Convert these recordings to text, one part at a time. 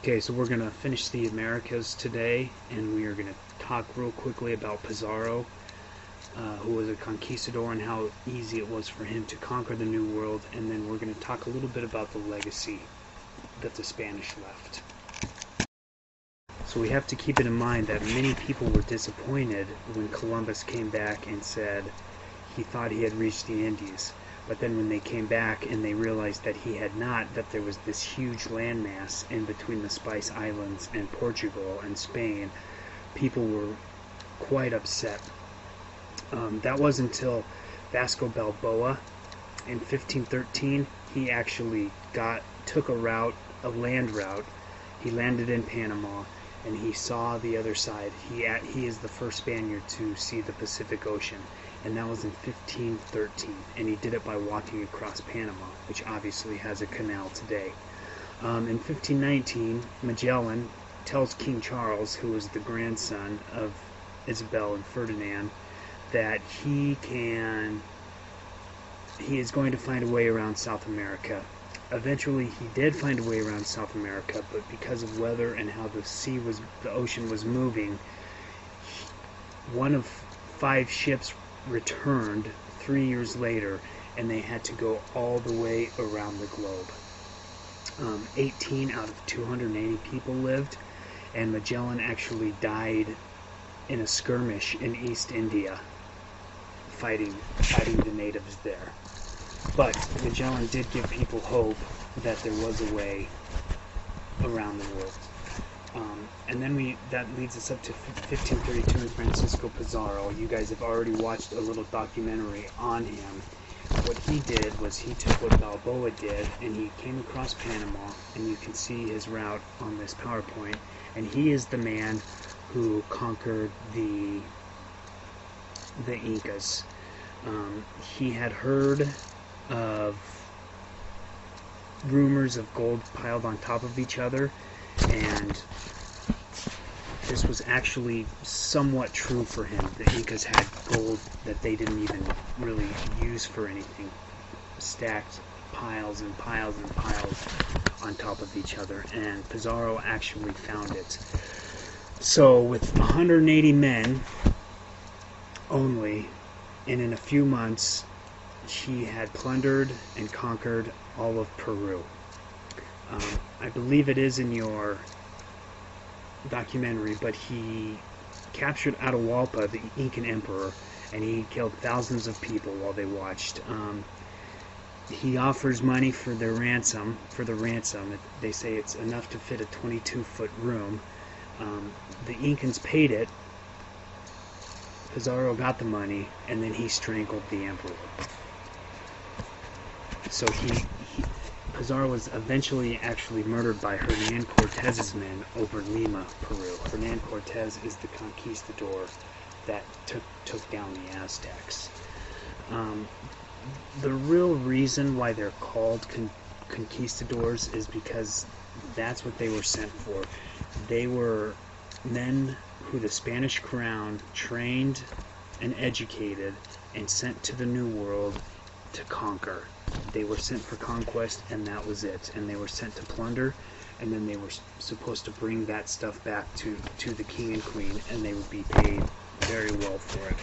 Okay, so we're going to finish the Americas today, and we are going to talk real quickly about Pizarro, who was a conquistador, and how easy it was for him to conquer the New World, and then we're going to talk a little bit about the legacy that the Spanish left. So we have to keep it in mind that many people were disappointed when Columbus came back and said he thought he had reached the Indies. But then when they came back and they realized that he had not, that there was this huge landmass in between the Spice Islands and Portugal and Spain, people were quite upset. That wasn't until Vasco Balboa in 1513, he actually took a land route. He landed in Panama and he saw the other side. He is the first Spaniard to see the Pacific Ocean. And that was in 1513, and he did it by walking across Panama, which obviously has a canal today. In 1519, Magellan tells King Charles, who was the grandson of Isabel and Ferdinand, that he is going to find a way around South America. Eventually, he did find a way around South America, but because of weather and how the ocean was moving, one of 5 ships returned 3 years later, and they had to go all the way around the globe. 18 out of 280 people lived, and Magellan actually died in a skirmish in East India, fighting the natives there. But Magellan did give people hope that there was a way around the world. And then that leads us up to 1532 and Francisco Pizarro. You guys have already watched a little documentary on him. What he did was he took what Balboa did, and he came across Panama, and you can see his route on this PowerPoint. And he is the man who conquered the Incas. He had heard of rumors of gold piled on top of each other, and this was actually somewhat true for him. The Incas had gold that they didn't even really use for anything, stacked piles and piles and piles on top of each other, and Pizarro actually found it. So with 180 men only, and in a few months, he had plundered and conquered all of Peru. I believe it is in your documentary, but he captured Atahualpa, the Incan emperor, and he killed thousands of people while they watched. He offers money for the ransom. They say it's enough to fit a 22-foot room. The Incans paid it. Pizarro got the money, and then he strangled the emperor. So Pizarro was eventually actually murdered by Hernan Cortez's men over Lima, Peru. Hernan Cortez is the conquistador that took down the Aztecs. The real reason why they're called conquistadors is because that's what they were sent for. They were men who the Spanish crown trained and educated and sent to the New World to conquer. They were sent for conquest, and that was it. And they were sent to plunder, and then they were supposed to bring that stuff back to the king and queen, and they would be paid very well for it.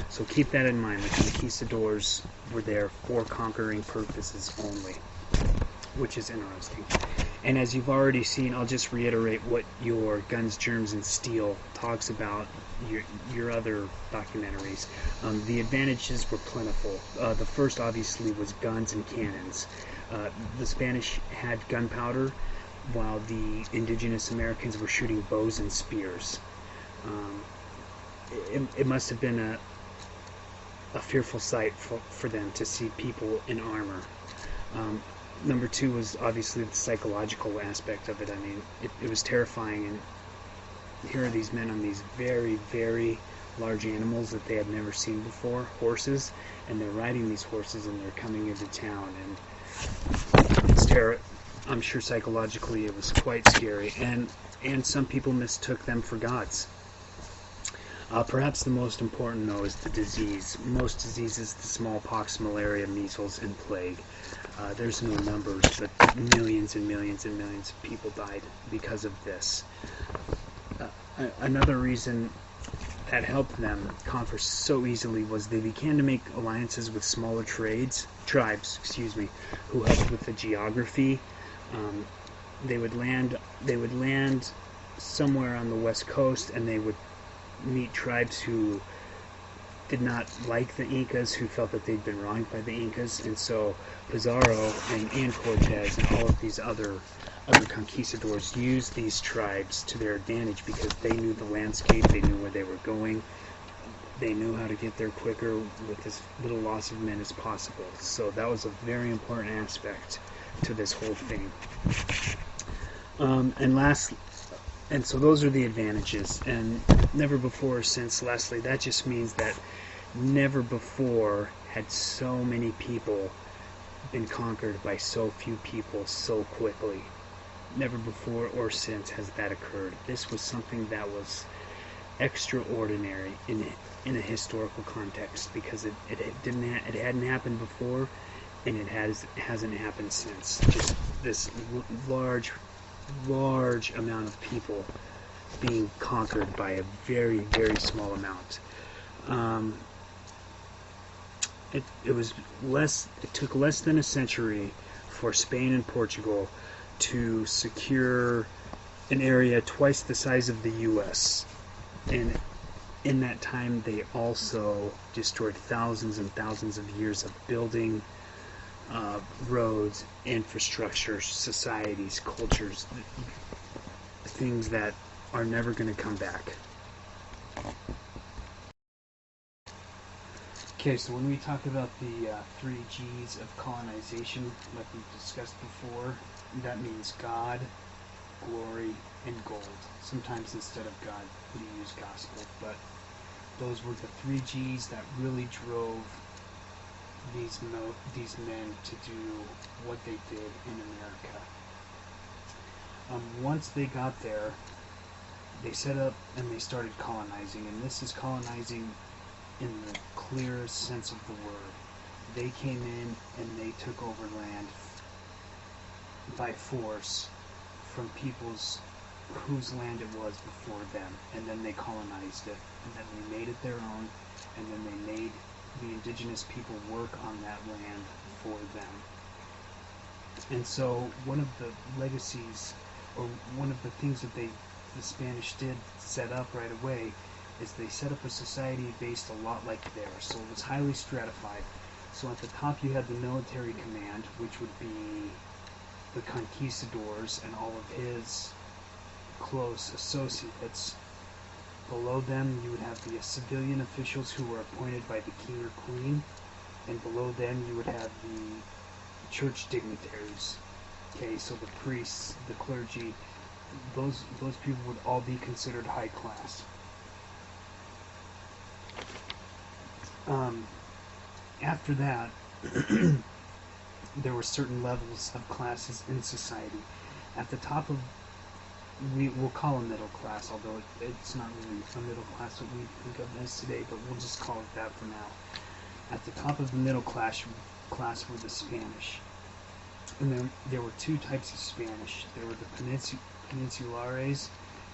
So keep that in mind. The conquistadors were there for conquering purposes only, which is interesting. And as you've already seen, I'll just reiterate what your Guns, Germs, and Steel talks about, your other documentaries. The advantages were plentiful. The first, obviously, was guns and cannons. The Spanish had gunpowder, while the indigenous Americans were shooting bows and spears. It must have been a fearful sight for them to see people in armor. Number 2 was obviously the psychological aspect of it. I mean, it was terrifying, and here are these men on these very, very large animals that they had never seen before, horses, and they're riding these horses and they're coming into town, and it's I'm sure psychologically it was quite scary, and some people mistook them for gods. Perhaps the most important, though, is the disease. Most diseases, the smallpox, malaria, measles, and plague. There's no numbers, but millions and millions and millions of people died because of this. Another reason that helped them conquer so easily was they began to make alliances with smaller tribes, who helped with the geography. They would land somewhere on the west coast, and they would meet tribes who did not like the Incas, who felt that they'd been wronged by the Incas, and so Pizarro and Cortez and all of these other conquistadors used these tribes to their advantage because they knew the landscape, they knew where they were going, they knew how to get there quicker with as little loss of men as possible. So that was a very important aspect to this whole thing. And so those are the advantages, and never before or since, lastly, that just means that never before had so many people been conquered by so few people so quickly. Never before or since has that occurred. This was something that was extraordinary in a historical context, because it hadn't happened before, and it hasn't happened since. Just this large amount of people being conquered by a very, very small amount. It took less than a century for Spain and Portugal to secure an area twice the size of the U.S. And in that time, they also destroyed thousands and thousands of years of building, roads, infrastructure, societies, cultures, things that are never going to come back. Okay, so when we talk about the 3 G's of colonization, like we discussed before, that means God, glory, and gold. Sometimes instead of God, we use gospel, but those were the 3 G's that really drove these men to do what they did in America. Once they got there, they set up and they started colonizing, and this is colonizing in the clearest sense of the word. They came in and they took over land by force from peoples whose land it was before them, and then they colonized it, and then they made it their own, and then they made the indigenous people work on that land for them. And so one of the legacies, or one of the things that the Spanish did set up right away, is they set up a society based a lot like theirs. So it was highly stratified. So at the top you had the military command, which would be the conquistadors and all of his close associates. Below them you would have the civilian officials who were appointed by the king or queen, and below them you would have the church dignitaries. Okay, so the priests, the clergy, those people would all be considered high class. After that, there were certain levels of classes in society. At the top of, we'll call a middle class, although it's not really a middle class what we think of as today, but we'll just call it that for now. At the top of the middle class were the Spanish. And then there were 2 types of Spanish. There were the Peninsulares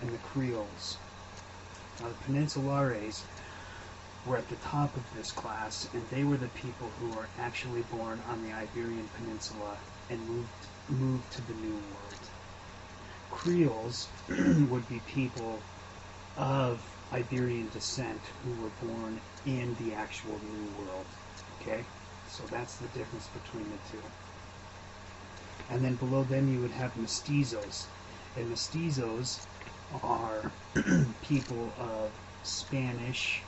and the Creoles. Now the Peninsulares were at the top of this class, and they were the people who were actually born on the Iberian Peninsula and moved to the New World. Creoles would be people of Iberian descent who were born in the actual New World. Okay? So that's the difference between the 2. And then below them you would have mestizos. And mestizos are people of Spanish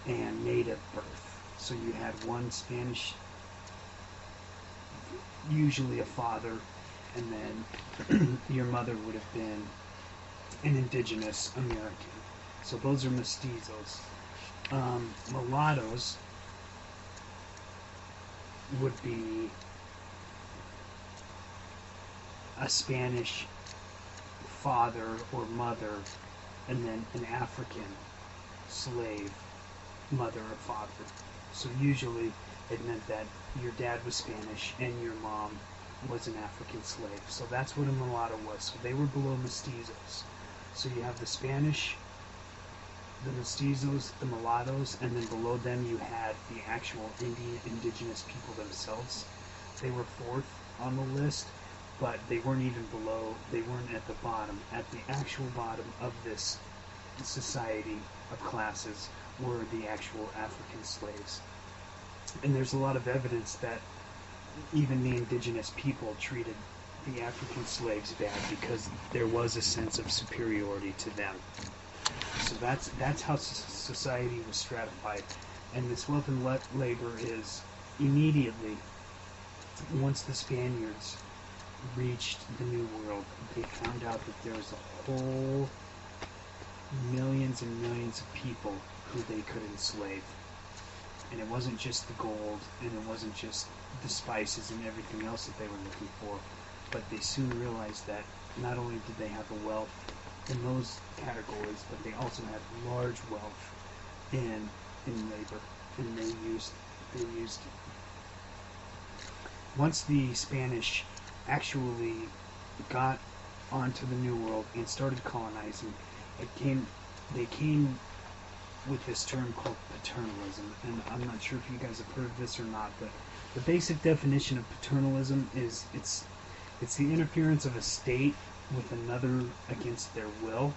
and native birth. So you had one Spanish, usually a father, and then your mother would have been an indigenous American. So those are mestizos. Mulattoes would be a Spanish father or mother, and then an African slave mother or father. So usually it meant that your dad was Spanish and your mom was an African slave. So that's what a mulatto was. So they were below mestizos. So you have the Spanish, the mestizos, the mulattoes, and then below them you had the actual indigenous people themselves. They were fourth on the list, but they weren't even below, they weren't at the bottom. At the actual bottom of this society of classes were the actual African slaves. And there's a lot of evidence that even the indigenous people treated the African slaves bad because there was a sense of superiority to them. So that's how society was stratified. And this wealth and labor is immediately, once the Spaniards reached the New World, they found out that there was a whole millions and millions of people who they could enslave. And it wasn't just the gold, and it wasn't just the spices and everything else that they were looking for, but they soon realized that not only did they have the wealth in those categories, but they also had large wealth in labor, and they used it. Once the Spanish actually got onto the New World and started colonizing, they came with this term called paternalism, and I'm not sure if you guys have heard of this or not, but the basic definition of paternalism is it's the interference of a state with another against their will,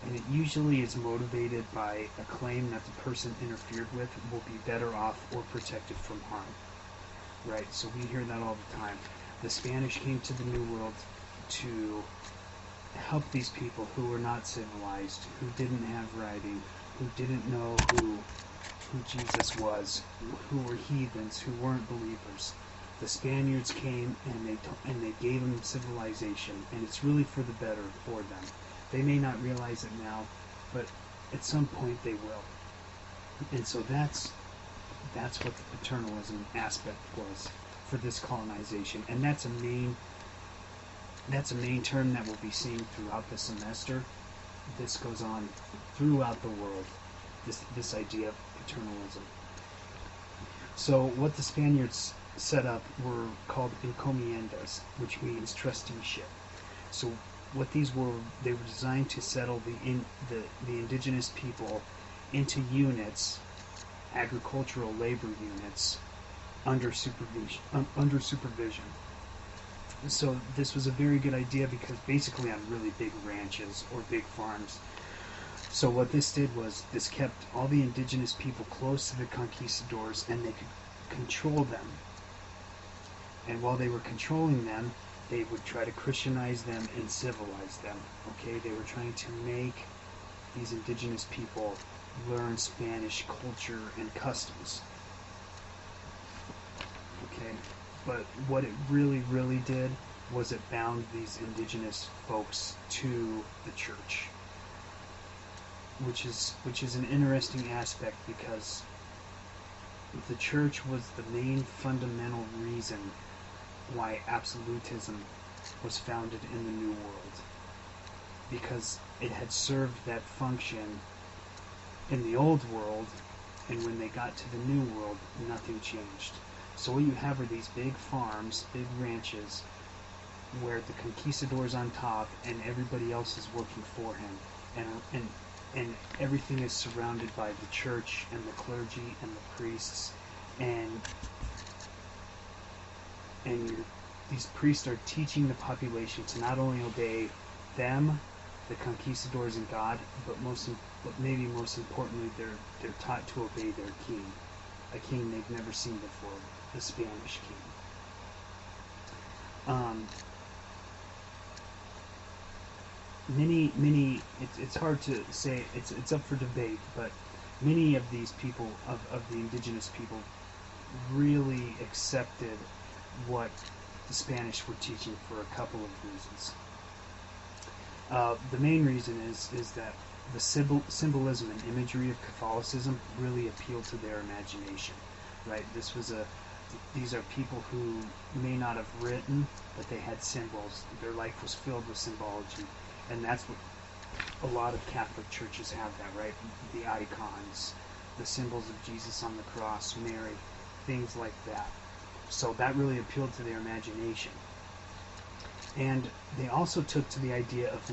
and it usually is motivated by a claim that the person interfered with will be better off or protected from harm. Right, so we hear that all the time. The Spanish came to the New World to help these people who were not civilized, who didn't have writing, who didn't know who Jesus was, who were heathens, who weren't believers. The Spaniards came and they gave them civilization, and it's really for the better for them. They may not realize it now, but at some point they will. And so that's what the paternalism aspect was for this colonization, and that's a main term that we'll be seeing throughout the semester. This goes on throughout the world, this idea of paternalism. So what the Spaniards set up were called encomiendas, which means trusteeship. So what these were, they were designed to settle the indigenous people into units, agricultural labor units, under supervision. So this was a very good idea because basically on really big ranches or big farms. So what this did was this kept all the indigenous people close to the conquistadors, and they could control them. And while they were controlling them, they would try to Christianize them and civilize them. Okay, they were trying to make these indigenous people learn Spanish culture and customs. Okay, but what it really, really did was it bound these indigenous folks to the church, which is an interesting aspect because the church was the main fundamental reason why absolutism was founded in the New World, because it had served that function in the Old World, and when they got to the New World, nothing changed. So what you have are these big farms, big ranches, where the conquistador's on top and everybody else is working for him, and everything is surrounded by the church and the clergy and the priests, and these priests are teaching the population to not only obey them, the conquistadors and God, but maybe most importantly, they're taught to obey their king, a king they've never seen before, the Spanish king. It's hard to say, it's up for debate, but many of these people, of the indigenous people, really accepted what the Spanish were teaching for a couple of reasons. The main reason is that the symbolism and imagery of Catholicism really appealed to their imagination, right? These are people who may not have written, but they had symbols. Their life was filled with symbology, and that's what a lot of Catholic churches have, that, right? The icons, the symbols of Jesus on the cross, Mary, things like that. So that really appealed to their imagination. And they also took to the idea of